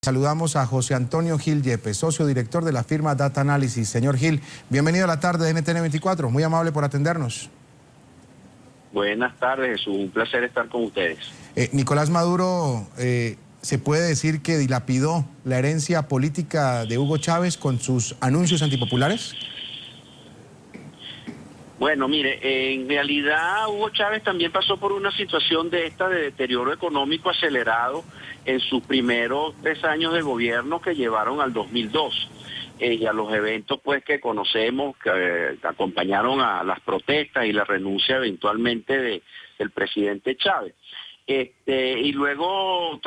Saludamos a José Antonio Gil Yepes, socio director de la firma Data Analysis. Señor Gil, bienvenido a la tarde de NTN 24, muy amable por atendernos. Buenas tardes, Jesús, un placer estar con ustedes. Nicolás Maduro, ¿se puede decir que dilapidó la herencia política de Hugo Chávez con sus anuncios antipopulares? Bueno, mire, en realidad Hugo Chávez también pasó por una situación de deterioro económico acelerado en sus primeros 3 años de gobierno que llevaron al 2002. Y a los eventos pues que conocemos que acompañaron a las protestas y la renuncia eventualmente del presidente Chávez. Y luego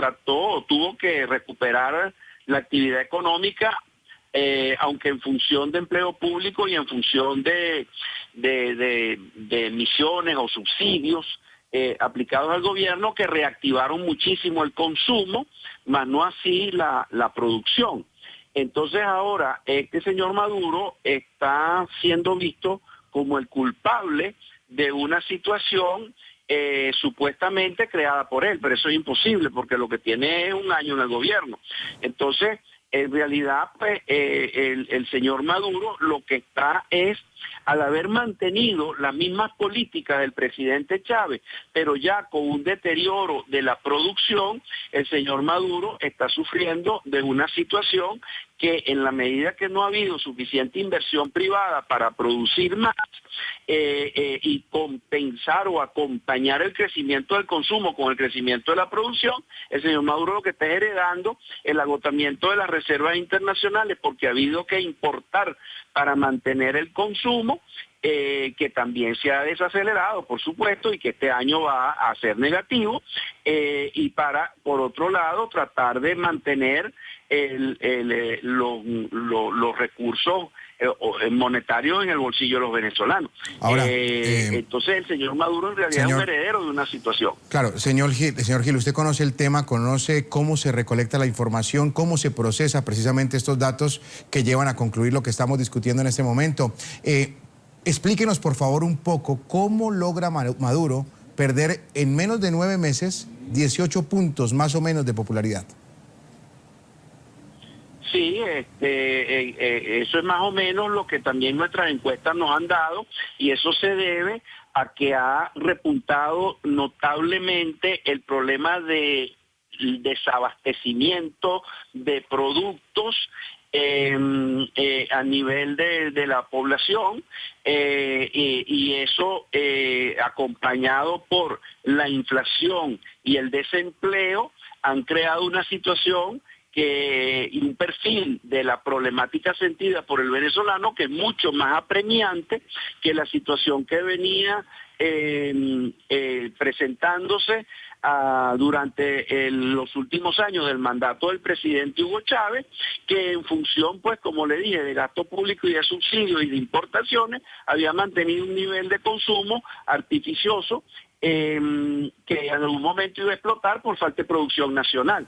tuvo que recuperar la actividad económica, aunque en función de empleo público y en función de emisiones o subsidios aplicados al gobierno que reactivaron muchísimo el consumo, más no así la producción. Entonces ahora este señor Maduro está siendo visto como el culpable de una situación supuestamente creada por él, pero eso es imposible porque lo que tiene es 1 año en el gobierno. Entonces, en realidad, pues, el señor Maduro lo que está es, al haber mantenido las mismas políticas del presidente Chávez, pero ya con un deterioro de la producción, el señor Maduro está sufriendo de una situación que en la medida que no ha habido suficiente inversión privada para producir más y compensar o acompañar el crecimiento del consumo con el crecimiento de la producción, el señor Maduro lo que está heredando el agotamiento de las reservas internacionales porque ha habido que importar para mantener el consumo, que también se ha desacelerado, por supuesto, y que este año va a ser negativo, y por otro lado, tratar de mantener los recursos monetarios en el bolsillo de los venezolanos. Ahora, entonces el señor Maduro en realidad es un heredero de una situación. Claro, señor Gil, usted conoce el tema, conoce cómo se recolecta la información, cómo se procesa precisamente estos datos que llevan a concluir lo que estamos discutiendo en este momento. Explíquenos, por favor, un poco cómo logra Maduro perder en menos de 9 meses 18 puntos más o menos de popularidad. Sí, eso es más o menos lo que también nuestras encuestas nos han dado, y eso se debe a que ha repuntado notablemente el problema de desabastecimiento de productos a nivel de la población, y eso acompañado por la inflación y el desempleo han creado una situación y un perfil de la problemática sentida por el venezolano que es mucho más apremiante que la situación que venía presentándose durante los últimos años del mandato del presidente Hugo Chávez, que en función, pues como le dije, de gasto público y de subsidios y de importaciones, había mantenido un nivel de consumo artificioso que en algún momento iba a explotar por falta de producción nacional.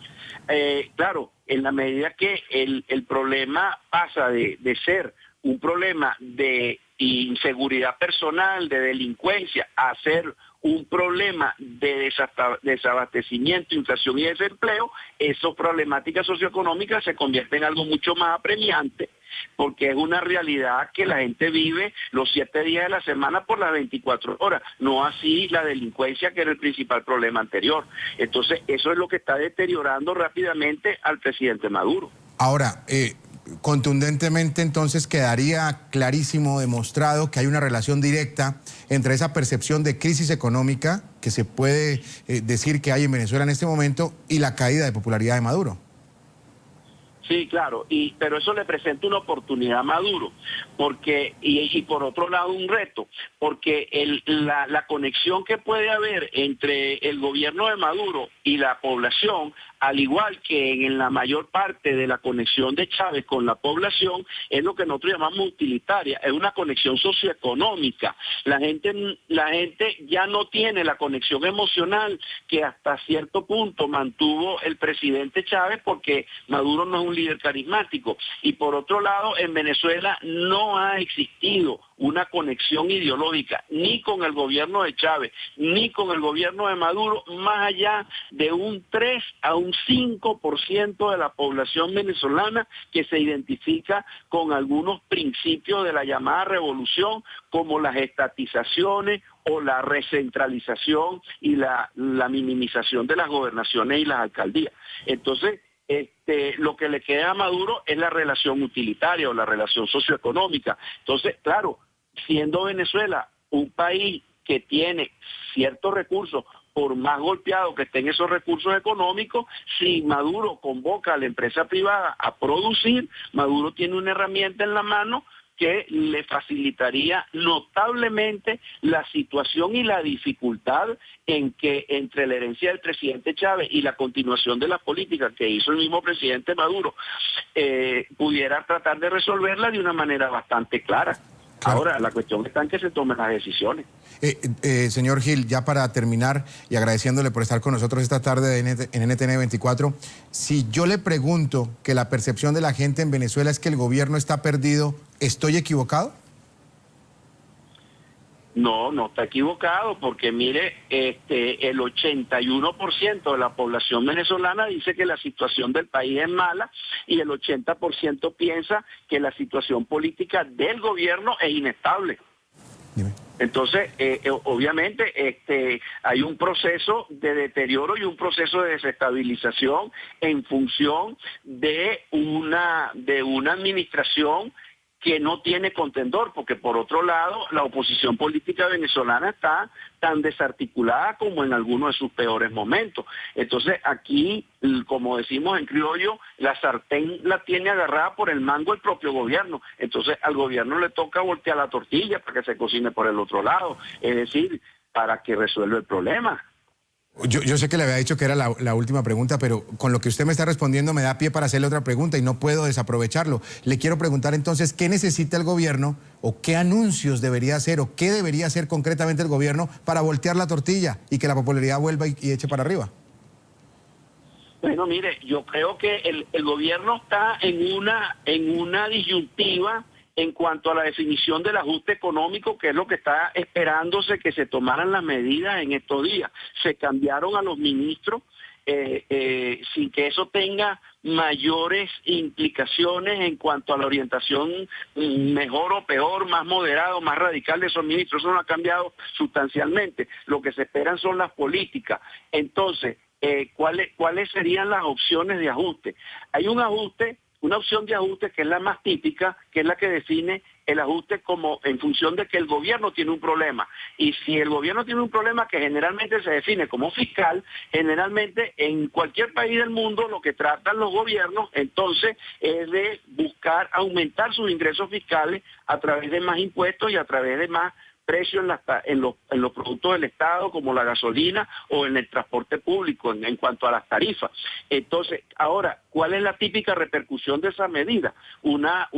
Claro, en la medida que el problema pasa de ser un problema de inseguridad personal, de delincuencia, a ser un problema de desabastecimiento, inflación y desempleo, esas problemáticas socioeconómicas se convierten en algo mucho más apremiante, porque es una realidad que la gente vive los 7 días de la semana por las 24 horas, no así la delincuencia, que era el principal problema anterior. Entonces, eso es lo que está deteriorando rápidamente al presidente Maduro. Ahora, contundentemente entonces quedaría clarísimo, demostrado que hay una relación directa entre esa percepción de crisis económica que se puede decir que hay en Venezuela en este momento y la caída de popularidad de Maduro. Sí, claro, pero eso le presenta una oportunidad a Maduro, porque y por otro lado un reto, porque la conexión que puede haber entre el gobierno de Maduro y la población, al igual que en la mayor parte de la conexión de Chávez con la población, es lo que nosotros llamamos utilitaria, es una conexión socioeconómica. La gente ya no tiene la conexión emocional que hasta cierto punto mantuvo el presidente Chávez, porque Maduro no es un líder carismático. Y por otro lado, en Venezuela no ha existido una conexión ideológica ni con el gobierno de Chávez ni con el gobierno de Maduro, más allá de un 3 a un un 5% de la población venezolana que se identifica con algunos principios de la llamada revolución, como las estatizaciones o la recentralización y la minimización de las gobernaciones y las alcaldías. Entonces, lo que le queda a Maduro es la relación utilitaria o la relación socioeconómica. Entonces, claro, siendo Venezuela un país que tiene ciertos recursos, por más golpeado que estén esos recursos económicos, si Maduro convoca a la empresa privada a producir, Maduro tiene una herramienta en la mano que le facilitaría notablemente la situación y la dificultad en que entre la herencia del presidente Chávez y la continuación de las políticas que hizo el mismo presidente Maduro, pudiera tratar de resolverla de una manera bastante clara. Claro. Ahora, la cuestión está en que se tomen las decisiones. Señor Gil, ya para terminar y agradeciéndole por estar con nosotros esta tarde en NTN 24, si yo le pregunto que la percepción de la gente en Venezuela es que el gobierno está perdido, ¿estoy equivocado? No, no está equivocado, porque mire, el 81% de la población venezolana dice que la situación del país es mala y el 80% piensa que la situación política del gobierno es inestable. Dime. Entonces, obviamente, hay un proceso de deterioro y un proceso de desestabilización en función de una administración que no tiene contendor, porque por otro lado, la oposición política venezolana está tan desarticulada como en algunos de sus peores momentos. Entonces aquí, como decimos en criollo, la sartén la tiene agarrada por el mango el propio gobierno. Entonces al gobierno le toca voltear la tortilla para que se cocine por el otro lado, es decir, para que resuelva el problema. Yo sé que le había dicho que era la última pregunta, pero con lo que usted me está respondiendo me da pie para hacerle otra pregunta y no puedo desaprovecharlo. Le quiero preguntar entonces, ¿qué necesita el gobierno o qué anuncios debería hacer o qué debería hacer concretamente el gobierno para voltear la tortilla y que la popularidad vuelva y eche para arriba? Bueno, mire, yo creo que el gobierno está en una disyuntiva en cuanto a la definición del ajuste económico, que es lo que está esperándose que se tomaran las medidas en estos días. Se cambiaron a los ministros sin que eso tenga mayores implicaciones en cuanto a la orientación mejor o peor, más moderada o más radical de esos ministros. Eso no ha cambiado sustancialmente. Lo que se esperan son las políticas. Entonces, ¿cuáles serían las opciones de ajuste? Hay una opción de ajuste que es la más típica, que es la que define el ajuste como en función de que el gobierno tiene un problema. Y si el gobierno tiene un problema que generalmente se define como fiscal, generalmente en cualquier país del mundo lo que tratan los gobiernos entonces es de buscar aumentar sus ingresos fiscales a través de más impuestos y a través de más precios en los productos del Estado, como la gasolina o en el transporte público, en cuanto a las tarifas. Entonces, ahora, ¿cuál es la típica repercusión de esa medida? Una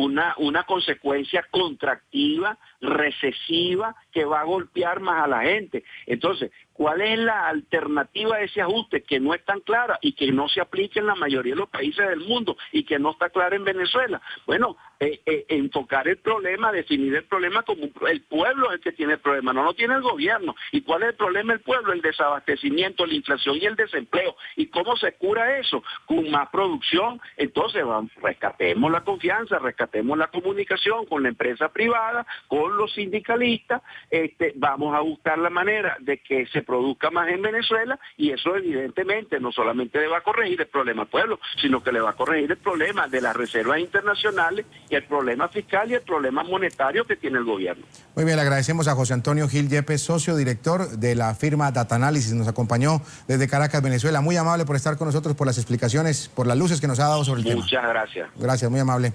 consecuencia contractiva, recesiva, que va a golpear más a la gente. Entonces, ¿cuál es la alternativa a ese ajuste que no es tan clara y que no se aplica en la mayoría de los países del mundo y que no está clara en Venezuela? Bueno, enfocar el problema, definir el problema como el pueblo es el que tiene el problema, no lo tiene el gobierno. ¿Y cuál es el problema del pueblo? El desabastecimiento, la inflación y el desempleo. ¿Y cómo se cura eso? Con más producción. Entonces, rescatemos la confianza, rescatemos la comunicación con la empresa privada, con los sindicalistas, vamos a buscar la manera de que se produzca más en Venezuela y eso evidentemente no solamente le va a corregir el problema al pueblo, sino que le va a corregir el problema de las reservas internacionales y el problema fiscal y el problema monetario que tiene el gobierno. Muy bien, le agradecemos a José Antonio Gil Yepes, socio director de la firma Data Analysis. Nos acompañó desde Caracas, Venezuela. Muy amable por estar con nosotros, por las explicaciones, por las luces que nos ha dado sobre el tema. Muchas gracias. Gracias, muy amable.